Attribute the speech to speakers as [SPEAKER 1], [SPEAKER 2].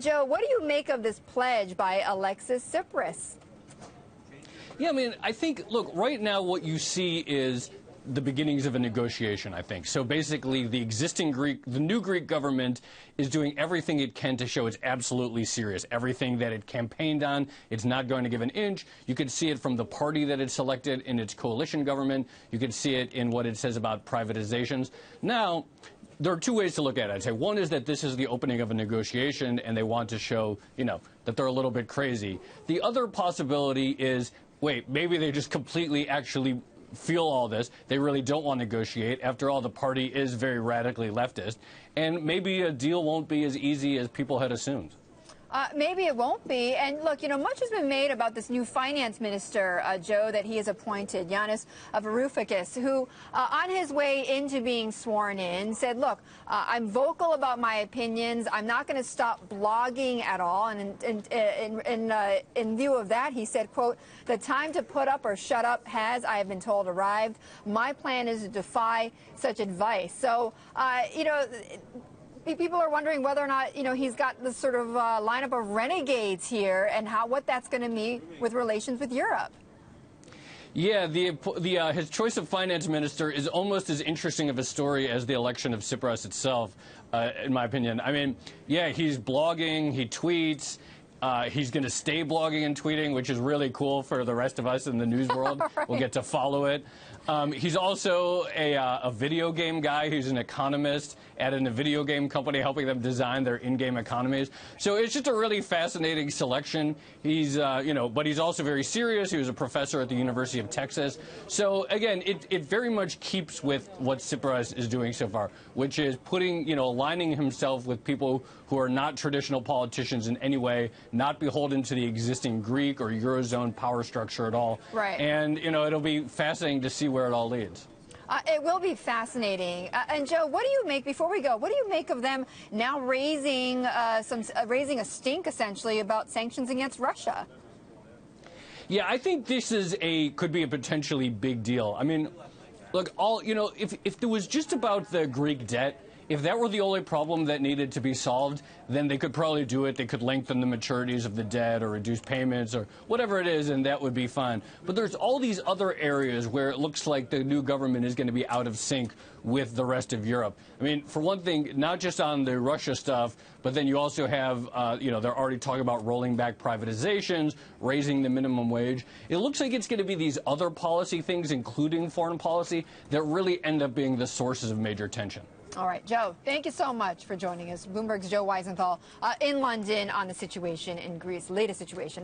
[SPEAKER 1] Joe, what do you make of this pledge by Alexis Tsipras?
[SPEAKER 2] Yeah, I mean, I think, look, right now what you see is the beginnings of a negotiation, I think. So basically, the new Greek government is doing everything it can to show it's absolutely serious. Everything that it campaigned on, it's not going to give an inch. You can see it from the party that it selected in its coalition government. You can see it in what it says about privatizations. Now, there are two ways to look at it. I'd say one is that this is the opening of a negotiation and they want to show, that they're a little bit crazy. The other possibility is, wait, maybe they just completely actually feel all this. They really don't want to negotiate. After all, the party is very radically leftist. And maybe a deal won't be as easy as people had assumed.
[SPEAKER 1] Maybe it won't be. And look, much has been made about this new finance minister, Joe, that he has appointed, Yanis Varoufakis, who, on his way into being sworn in, said, look, I'm vocal about my opinions. I'm not going to stop blogging at all. And in view of that, he said, quote, the time to put up or shut up has, I have been told, arrived. My plan is to defy such advice. So, people are wondering whether or not, he's got this sort of lineup of renegades here and what that's going to mean with relations with Europe.
[SPEAKER 2] Yeah, his choice of finance minister is almost as interesting of a story as the election of Tsipras itself, in my opinion. I mean, yeah, he's blogging, he tweets. He's going to stay blogging and tweeting, which is really cool for the rest of us in the news world. Right. We'll get to follow it. He's also a video game guy. He's an economist at a video game company, helping them design their in-game economies. So it's just a really fascinating selection. He's, but he's also very serious. He was a professor at the University of Texas. So again, it very much keeps with what Tsipras is doing so far, which is aligning himself with people who are not traditional politicians in any way, not beholden to the existing Greek or Eurozone power structure at all.
[SPEAKER 1] Right.
[SPEAKER 2] And, it'll be fascinating to see where it all leads.
[SPEAKER 1] It will be fascinating. And Joe, what do you make, before we go, what do you make of them now raising a stink, essentially, about sanctions against Russia?
[SPEAKER 2] Yeah, I think this is could be a potentially big deal. I mean, look, if there was just about the Greek debt, if that were the only problem that needed to be solved, then they could probably do it. They could lengthen the maturities of the debt or reduce payments or whatever it is, and that would be fine. But there's all these other areas where it looks like the new government is going to be out of sync with the rest of Europe. I mean, for one thing, not just on the Russia stuff, but then you also have, they're already talking about rolling back privatizations, raising the minimum wage. It looks like it's going to be these other policy things, including foreign policy, that really end up being the sources of major tension.
[SPEAKER 1] All right, Joe, thank you so much for joining us. Bloomberg's Joe Weisenthal in London on the situation in Greece, latest situation.